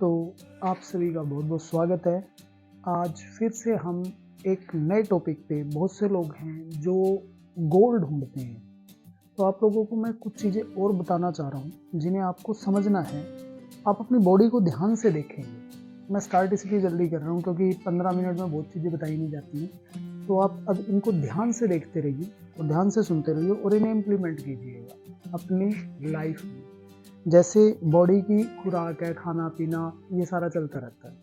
तो आप सभी का बहुत बहुत स्वागत है। आज फिर से हम एक नए टॉपिक पे, बहुत से लोग हैं जो गोल ढूंढते हैं, तो आप लोगों को मैं कुछ चीज़ें और बताना चाह रहा हूँ जिन्हें आपको समझना है। आप अपनी बॉडी को ध्यान से देखेंगे। मैं स्टार्ट इसलिए जल्दी कर रहा हूँ क्योंकि 15 मिनट में बहुत चीज़ें बताई नहीं जाती हैं, तो आप अब इनको ध्यान से देखते रहिए और ध्यान से सुनते रहिए और इन्हें इम्प्लीमेंट कीजिएगा अपनी लाइफ में। जैसे बॉडी की खुराक है, खाना पीना, ये सारा चलता रहता है।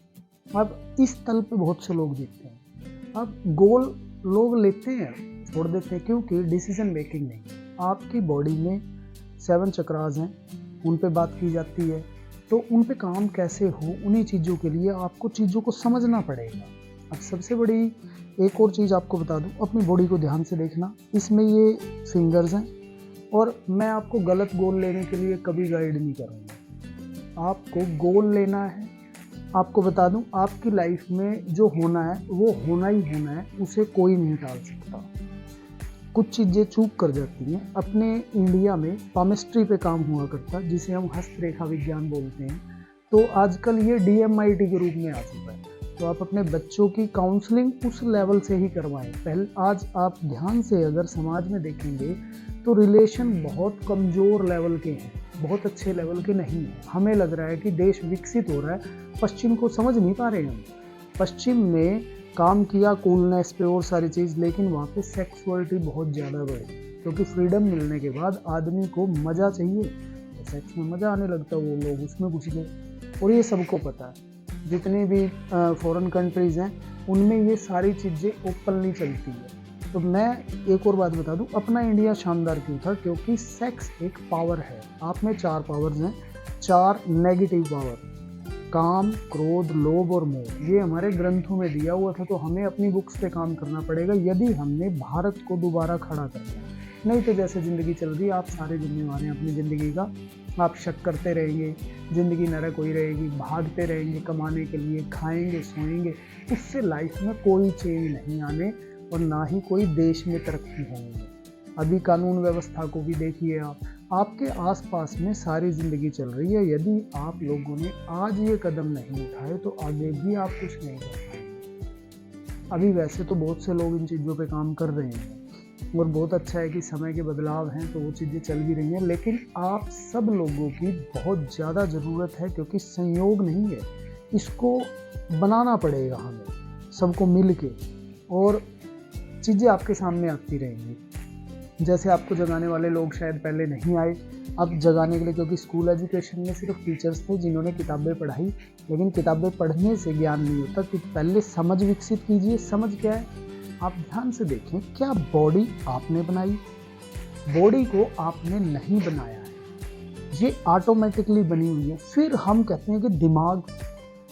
अब इस तल पे बहुत से लोग देखते हैं। अब गोल लोग लेते हैं, छोड़ देते हैं, क्योंकि डिसीजन मेकिंग नहीं। आपकी बॉडी में 7 चक्रास हैं, उन पे बात की जाती है, तो उन पे काम कैसे हो, उन्हीं चीज़ों के लिए आपको चीज़ों को समझना पड़ेगा। अब सबसे बड़ी एक और चीज़ आपको बता दूं, अपनी बॉडी को ध्यान से देखना। इसमें ये फिंगर्स हैं और मैं आपको गलत गोल लेने के लिए कभी गाइड नहीं करूँगा। आपको गोल लेना है। आपको बता दूं, आपकी लाइफ में जो होना है वो होना ही होना है, उसे कोई नहीं टाल सकता। कुछ चीज़ें चूक कर जाती हैं। अपने इंडिया में पामिस्ट्री पे काम हुआ करता, जिसे हम हस्तरेखा विज्ञान बोलते हैं, तो आजकल ये DMIT के रूप में आ चुका है। तो आप अपने बच्चों की काउंसलिंग उस लेवल से ही करवाएं। पहले आज आप ध्यान से अगर समाज में देखेंगे तो रिलेशन बहुत कमज़ोर लेवल के हैं, बहुत अच्छे लेवल के नहीं हैं। हमें लग रहा है कि देश विकसित हो रहा है, पश्चिम को समझ नहीं पा रहे हैं हम। पश्चिम में काम किया कूलनेस पे और सारी चीज़, लेकिन वहाँ पे सेक्सुअलिटी बहुत ज़्यादा बढ़ी, क्योंकि फ्रीडम मिलने के बाद आदमी को मज़ा चाहिए, तो सेक्स में मज़ा आने लगता है, वो लोग उसमें घुस गए। और ये सबको पता है। जितनी भी फॉरेन कंट्रीज़ हैं उनमें ये सारी चीज़ें ओपनली चलती है। तो मैं एक और बात बता दूं, अपना इंडिया शानदार क्यों था, क्योंकि सेक्स एक पावर है। आप में 4 पावर्स हैं, 4 नेगेटिव पावर, काम, क्रोध, लोभ और मोह। ये हमारे ग्रंथों में दिया हुआ था, तो हमें अपनी बुक्स पे काम करना पड़ेगा यदि हमने भारत को दोबारा खड़ा करना है। नहीं तो जैसे ज़िंदगी चल रही है, आप सारे जिम्मेवार हैं अपनी ज़िंदगी का। आप शक करते रहेंगे, ज़िंदगी नरक हुई रहेगी, भागते रहेंगे कमाने के लिए, खाएंगे सोएंगे, उससे लाइफ में कोई चेंज नहीं आने और ना ही कोई देश में तरक्की होगी। अभी कानून व्यवस्था को भी देखिए आप, आपके आसपास में सारी ज़िंदगी चल रही है। यदि आप लोगों ने आज ये कदम नहीं उठाए तो आगे भी आप कुछ नहीं कर पाएंगे। अभी वैसे तो बहुत से लोग इन चीज़ों पे काम कर रहे हैं और बहुत अच्छा है कि समय के बदलाव हैं, तो वो चीज़ें चल भी रही हैं, लेकिन आप सब लोगों की बहुत ज़्यादा ज़रूरत है, क्योंकि संयोग नहीं है, इसको बनाना पड़ेगा हमें सबको मिल के। और चीज़ें आपके सामने आती रहेंगी। जैसे आपको जगाने वाले लोग शायद पहले नहीं आए, अब जगाने के लिए, क्योंकि स्कूल एजुकेशन में सिर्फ टीचर्स थे जिन्होंने किताबें पढ़ाई, लेकिन किताबें पढ़ने से ज्ञान नहीं होता। कि पहले समझ विकसित कीजिए। समझ क्या है, आप ध्यान से देखें, क्या बॉडी आपने बनाई? बॉडी को आपने नहीं बनाया है, ये ऑटोमेटिकली बनी हुई है। फिर हम कहते हैं कि दिमाग,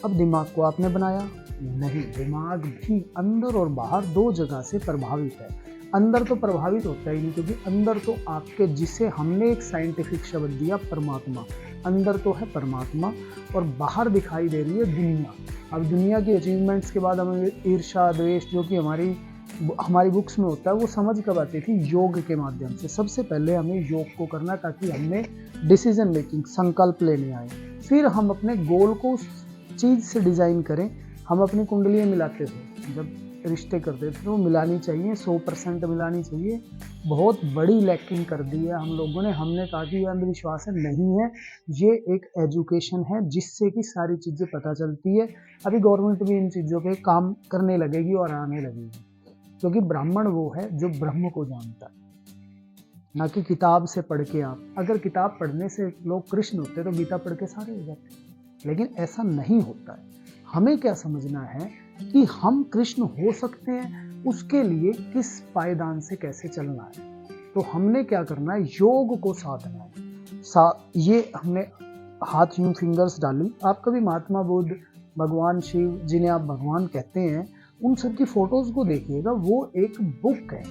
अब दिमाग को आपने बनाया? नहीं, दिमाग भी अंदर और बाहर 2 जगह से प्रभावित है। अंदर तो प्रभावित होता ही नहीं, क्योंकि अंदर तो आपके, जिसे हमने एक साइंटिफिक शब्द दिया परमात्मा, अंदर तो है परमात्मा और बाहर दिखाई दे रही है दुनिया। अब दुनिया की अचीवमेंट्स के बाद हमें ईर्ष्या, द्वेष, जो कि हमारी बुक्स में होता है, वो समझ कब आती थी? योग के माध्यम से। सबसे पहले हमें योग को करना, ताकि हमें डिसीजन मेकिंग, संकल्प लेने आए। फिर हम अपने गोल को उस चीज़ से डिज़ाइन करें। हम अपनी कुंडलियाँ मिलाते थे, जब रिश्ते करते थे, तो मिलानी चाहिए, 100% मिलानी चाहिए। बहुत बड़ी लैकिंग कर दी है हम लोगों ने। हमने कहा कि ये अंधविश्वास है, नहीं है, ये एक एजुकेशन है जिससे कि सारी चीज़ें पता चलती है। अभी गवर्नमेंट भी इन चीज़ों पे काम करने लगेगी और आने लगेगी, क्योंकि ब्राह्मण वो है जो ब्रह्म को जानता है, ना कि किताब से पढ़ के। आप अगर किताब पढ़ने से लोग कृष्ण होते तो गीता पढ़ के सारे हो जाते, लेकिन ऐसा नहीं होता है। हमें क्या समझना है कि हम कृष्ण हो सकते हैं, उसके लिए किस पायदान से कैसे चलना है। तो हमने क्या करना है, योग को साधना है। ये हमने हाथ यूं फिंगर्स डाली। आप कभी महात्मा बुद्ध, भगवान शिव, जिन्हें आप भगवान कहते हैं, उन सब की फोटोज को देखिएगा। वो एक बुक है,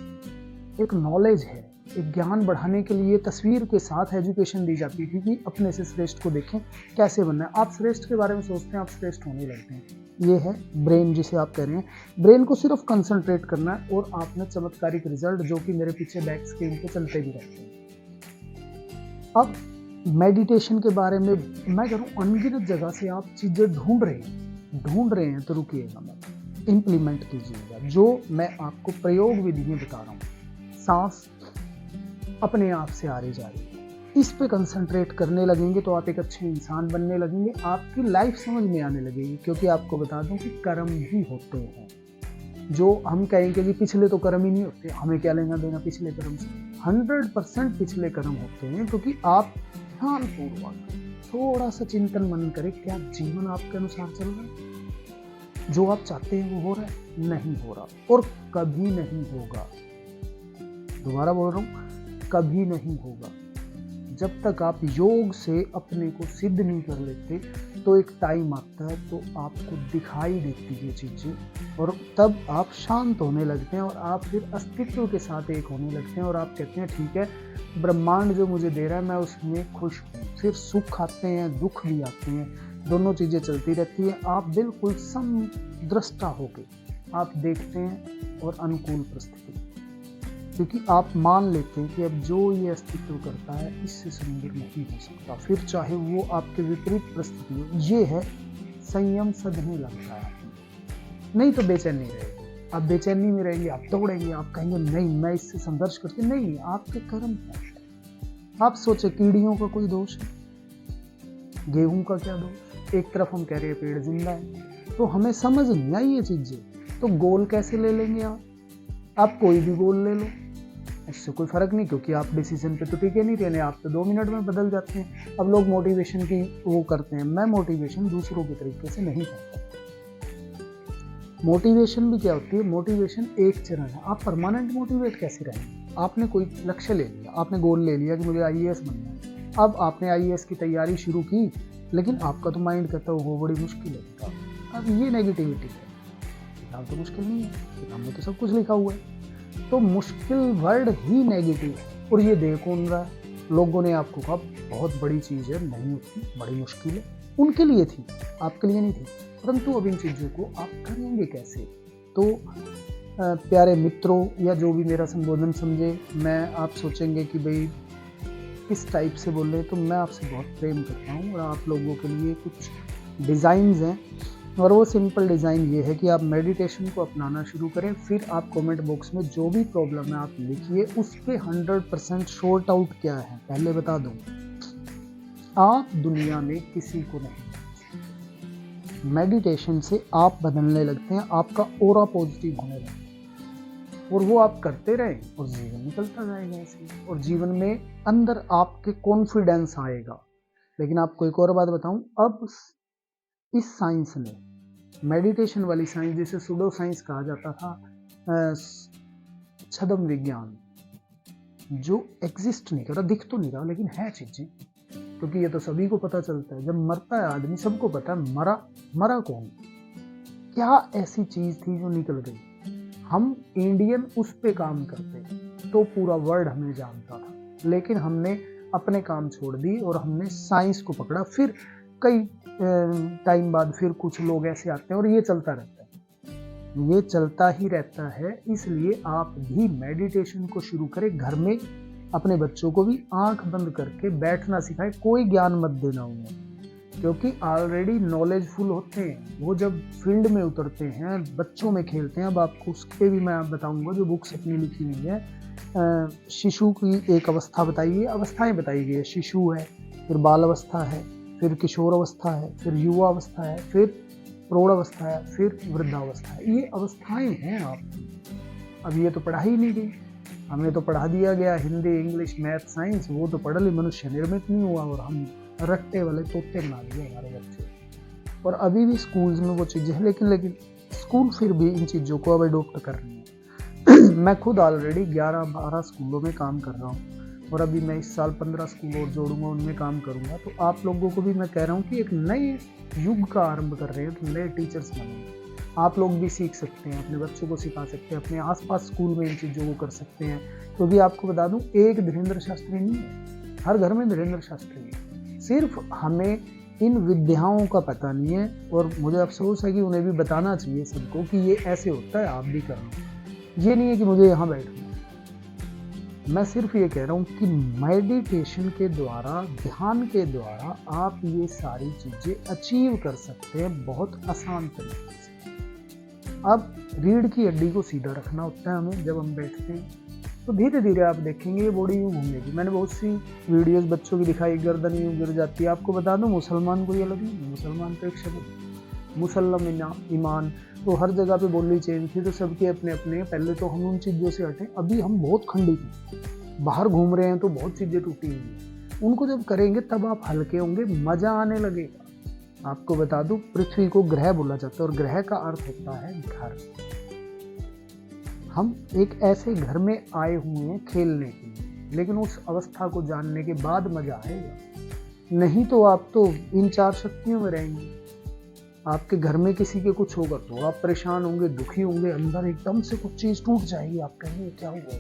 एक नॉलेज है, एक ज्ञान बढ़ाने के लिए तस्वीर के साथ एजुकेशन दी जाती थी कि अपने से श्रेष्ठ को देखें, कैसे बनना है। आप श्रेष्ठ के बारे में सोचते हैं, आप श्रेष्ठ होने लगते हैं। ये है ब्रेन, जिसे आप कह रहे हैं। ब्रेन को सिर्फ कंसंट्रेट करना है और आपने चमत्कारिक रिजल्ट, जो कि मेरे पीछे बैक स्क्रीन पे चलते भी रहते हैं। अब मेडिटेशन के बारे में मैं कह रहा हूँ अनगिनत जगह से आप चीज़ें ढूंढ रहे हैं तो रुकिएगा, मैं इम्प्लीमेंट कीजिएगा। जो मैं आपको प्रयोग विधि में बता रहा हूँ, सांस अपने आप से आ रही जा रही है, इस पे कंसंट्रेट करने लगेंगे तो आप एक अच्छे इंसान बनने लगेंगे, आपकी लाइफ समझ में आने लगेगी। क्योंकि आपको बता दूं कि कर्म भी होते हैं। जो हम कहेंगे कि पिछले तो कर्म ही नहीं होते, हमें क्या लेना देना पिछले कर्म से, 100% पिछले कर्म होते हैं। क्योंकि आप ध्यानपूर्वक थोड़ा सा चिंतन मनन करें, क्या जीवन आपके अनुसार चल रहा है? जो आप चाहते हैं वो हो रहा है? नहीं हो रहा, और कभी नहीं होगा। दोबारा बोल रहा हूँ, कभी नहीं होगा। जब तक आप योग से अपने को सिद्ध नहीं कर लेते, तो एक टाइम आता है तो आपको दिखाई देती है चीज़ें, और तब आप शांत होने लगते हैं और आप फिर अस्तित्व के साथ एक होने लगते हैं। और आप कहते हैं ठीक है, ब्रह्मांड जो मुझे दे रहा है मैं उसमें खुश हूँ। फिर सुख आते हैं, दुख भी आते हैं, दोनों चीज़ें चलती रहती हैं। आप बिल्कुल समदृष्टा होके आप देखते हैं और अनुकूल परिस्थिति, क्योंकि आप मान लेते हैं कि अब जो ये अस्तित्व करता है इससे सुंदर नहीं हो सकता, फिर चाहे वो आपके विपरीत परिस्थिति हो। ये है संयम सधने लगता है, नहीं तो बेचैनी रहेगी। आप बेचैनी में रहेंगे, आप दौड़ेंगे, आप कहेंगे नहीं मैं इससे संघर्ष करके, नहीं, आपके कर्म है। आप सोचे कीड़ियों का कोई दोष है, गेहूं का क्या दोष? एक तरफ हम कह रहे हैं पेड़ जिंदा है, तो हमें समझ नहीं आई ये चीजें। तो गोल कैसे ले लेंगे आप कोई भी गोल ले लो, इससे कोई फर्क नहीं, क्योंकि आप डिसीजन पे तो टिके नहीं रहने, आप तो 2 मिनट में बदल जाते हैं। अब लोग मोटिवेशन की वो करते हैं, मैं मोटिवेशन दूसरों के तरीके से नहीं करता। मोटिवेशन भी क्या होती है? मोटिवेशन एक चरण है। आप परमानेंट मोटिवेट कैसे रहेंगे? आपने कोई लक्ष्य ले लिया, आपने गोल ले लिया कि मुझे IAS बनना है। अब आपने IAS की तैयारी शुरू की, लेकिन आपका तो माइंड कहता है वो बड़ी मुश्किल है। अब ये नेगेटिविटी है, किताब तो मुश्किल नहीं है, किताब में तो सब कुछ लिखा हुआ है। तो मुश्किल वर्ड ही नेगेटिव है। और ये दे कौन रहा है? लोगों ने आपको कहा बहुत बड़ी चीज़ है, नहीं होती, बड़ी मुश्किल है, उनके लिए थी, आपके लिए नहीं थी। परंतु अब इन चीज़ों को आप करेंगे कैसे? तो प्यारे मित्रों, या जो भी मेरा संबोधन समझे, मैं आप सोचेंगे कि भाई किस टाइप से बोल रहे हैं, तो मैं आपसे बहुत प्रेम करता हूँ। और आप लोगों के लिए कुछ डिज़ाइंस हैं, और वो सिंपल डिज़ाइन ये है कि आप मेडिटेशन को अपनाना शुरू करें। फिर आप कमेंट बॉक्स में जो भी प्रॉब्लम है आप लिखिए, उस पर 100% शॉर्ट आउट क्या है। पहले बता दूं, आप दुनिया में किसी को नहीं, मेडिटेशन से आप बदलने लगते हैं, आपका ऑरा पॉजिटिव होने लगता है, और वो आप करते रहें और जीवन निकलता जाएगा ऐसे, और जीवन में अंदर आपके कॉन्फिडेंस आएगा। लेकिन आपको एक और बात बताऊं, अब इस साइंस ने, मेडिटेशन वाली साइंस जिसे सुडो साइंस कहा जाता था, छद्म विज्ञान, जो एग्जिस्ट नहीं कर रहा, दिख तो नहीं रहा, लेकिन है चीजें। क्योंकि ये तो सभी को पता चलता है, जब मरता है आदमी सबको पता है मरा कौन, क्या ऐसी चीज थी जो निकल गई। हम इंडियन उस पे काम करते तो पूरा वर्ल्ड हमें जानता था, लेकिन हमने अपने काम छोड़ दी और हमने साइंस को पकड़ा। फिर कई टाइम बाद फिर कुछ लोग ऐसे आते हैं, और ये चलता रहता है, ये चलता ही रहता है। इसलिए आप भी मेडिटेशन को शुरू करें, घर में अपने बच्चों को भी आंख बंद करके बैठना सिखाएं। कोई ज्ञान मत देना उन्हें, क्योंकि ऑलरेडी नॉलेजफुल होते हैं। वो जब फील्ड में उतरते हैं, बच्चों में खेलते हैं। अब आपको उसके भी मैं बताऊंगा, जो बुक्स अपनी लिखी हुई है। शिशु की एक अवस्था बताइए, अवस्थाएं बताई गई है। शिशु है, फिर बाल अवस्था है, फिर किशोर अवस्था है, फिर युवा अवस्था है, फिर प्रौढ़ अवस्था है, फिर वृद्धावस्था है। ये अवस्थाएं हैं आपकी। अब ये तो पढ़ाई नहीं गई, हमें तो पढ़ा दिया गया हिंदी, इंग्लिश, मैथ, साइंस, वो तो पढ़ ली, मनुष्य निर्मित नहीं हुआ, और हम रट्टे वाले तोते बना दिए हमारे बच्चे। और अभी भी स्कूल्स में वो चीज़ें हैं, लेकिन स्कूल फिर भी इन चीज़ों को अब अडोप्ट कर रही है। मैं खुद ऑलरेडी 11-12 स्कूलों में काम कर रहा हूँ, और अभी मैं इस साल 15 स्कूल और जोड़ूंगा, उनमें काम करूंगा। तो आप लोगों को भी मैं कह रहा हूँ कि एक नए युग का आरंभ कर रहे हैं, तो नए टीचर्स बनेंगे। आप लोग भी सीख सकते हैं, अपने बच्चों को सिखा सकते हैं, अपने आसपास स्कूल में इन चीज़ों को कर सकते हैं। क्योंकि आपको बता दूं, एक धीरेन्द्र शास्त्री नहीं है, हर घर में धीरेन्द्र शास्त्री है। सिर्फ हमें इन विद्याओं का पता नहीं है, और मुझे अफसोस है कि उन्हें भी बताना चाहिए सबको कि ये ऐसे होता है, आप भी करना। ये नहीं है कि मुझे यहाँ बैठना, मैं सिर्फ ये कह रहा हूँ कि मेडिटेशन के द्वारा, ध्यान के द्वारा आप ये सारी चीज़ें अचीव कर सकते हैं बहुत आसान तरीके से। अब रीढ़ की हड्डी को सीधा रखना होता है हमें जब हम बैठते हैं, तो धीरे धीरे आप देखेंगे ये बॉडी यूँ घूमेगी। मैंने बहुत सी वीडियोस बच्चों की दिखाई, गर्दन यूँ गिर जाती है। आपको बता दूं, मुसलमान को ये लगी, मुसलमान तो एक शब्द मुसल्लम ईमान, तो हर जगह पे बोली चेंज थी, तो सबके अपने अपने। पहले तो हम उन चीज़ों से हटें, अभी हम बहुत खंडित हैं, बाहर घूम रहे हैं तो बहुत चीज़ें टूटी हुई हैं। उनको जब करेंगे तब आप हल्के होंगे, मज़ा आने लगेगा। आपको बता दूं, पृथ्वी को ग्रह बोला जाता है और ग्रह का अर्थ होता है घर। हम एक ऐसे घर में आए हुए हैं खेलने के लिए, लेकिन उस अवस्था को जानने के बाद मजा आएगा। नहीं तो आप तो इन 4 शक्तियों में रहेंगे। आपके घर में किसी के कुछ होगा तो आप परेशान होंगे, दुखी होंगे, अंदर एकदम से कुछ चीज टूट जाएगी, आप कहेंगे क्या हुआ,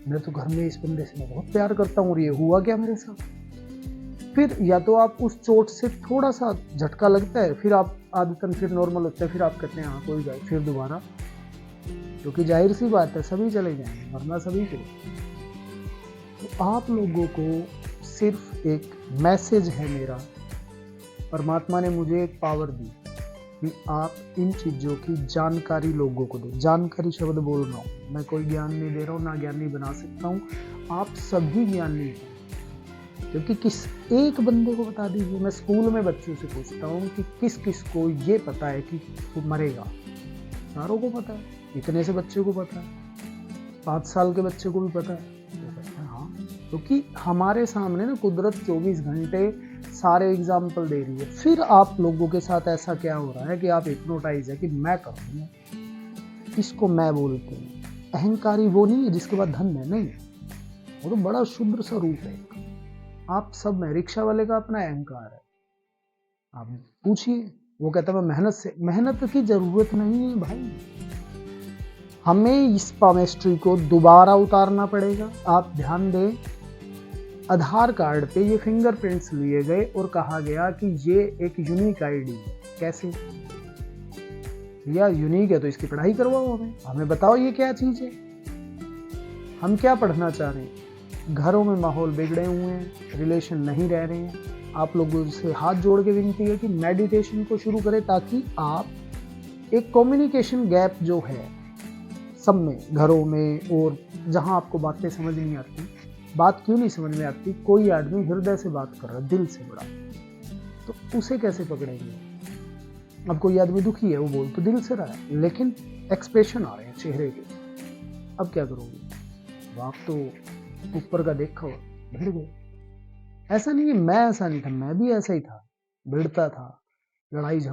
मैं तो घर में इस बंदे से मैं बहुत प्यार करता हूँ और ये हुआ क्या मेरे साथ। फिर या तो आप उस चोट से थोड़ा सा झटका लगता है, फिर आप आदतन फिर नॉर्मल होता है, फिर आप कहते हैं हाँ कोई बात, फिर दोबारा, क्योंकि जाहिर सी बात है सभी चले जाएंगे, वरना सभी के। तो आप लोगों को सिर्फ एक मैसेज है मेरा, परमात्मा ने मुझे एक पावर दी कि आप इन चीज़ों की जानकारी लोगों को दो। जानकारी शब्द बोल रहा हूँ, मैं कोई ज्ञान नहीं दे रहा हूँ, ना ज्ञानी बना सकता हूँ। आप सभी ज्ञानी हैं, क्योंकि किस एक बंदे को बता दीजिए। मैं स्कूल में बच्चों से पूछता हूँ कि किस किस को ये पता है कि वो मरेगा। सारों को पता है, इतने से बच्चे को पता है, 5 साल के बच्चे को भी पता है। हाँ, क्योंकि हमारे सामने ना कुदरत 24 घंटे सारे एग्जाम्पल दे रही है। फिर आप लोगों के साथ ऐसा क्या हो रहा है कि आप हिप्नोटाइज है कि मैं करूँगा, इसको मैं बोलते हैं। अहंकारी वो नहीं है जिसके बाद धन है, नहीं, वो तो बड़ा शुद्र सा रूप है। आप सब में रिक्शा वाले का अपना अहंकार है, आप पूछिए, वो कहता है मैं मेहनत से, मेहनत की जरूरत नहीं है भाई, हमें इस पामेस्ट्री को दोबारा उतारना पड़ेगा। आप ध्यान दें, आधार कार्ड पे ये फिंगरप्रिंट्स लिए गए और कहा गया कि ये एक यूनिक आईडी है। कैसे या यूनिक है तो इसकी पढ़ाई करवाओ, हमें बताओ ये क्या चीज है, हम क्या पढ़ना चाह रहे हैं। घरों में माहौल बिगड़े हुए हैं, रिलेशन नहीं रह रहे हैं। आप लोगों से हाथ जोड़ के विनती है कि मेडिटेशन को शुरू करें, ताकि आप एक कम्युनिकेशन गैप जो है सब में, घरों में और जहां आपको बातें समझ नहीं आती। बात क्यों नहीं समझ में आती, कोई आदमी हृदय से बात कर रहा है, दिल से बड़ा, तो उसे कैसे पकड़ेंगे। अब कोई आदमी दुखी है, वो बोल तो दिल से रहा है, लेकिन एक्सप्रेशन आ रहे हैं चेहरे के, अब क्या करोगे। आप तो ऊपर का देखा हुआ भिड़ गए। ऐसा नहीं है मैं ऐसा नहीं था, मैं भी ऐसा ही था, भिड़ता था, लड़ाई झगड़ा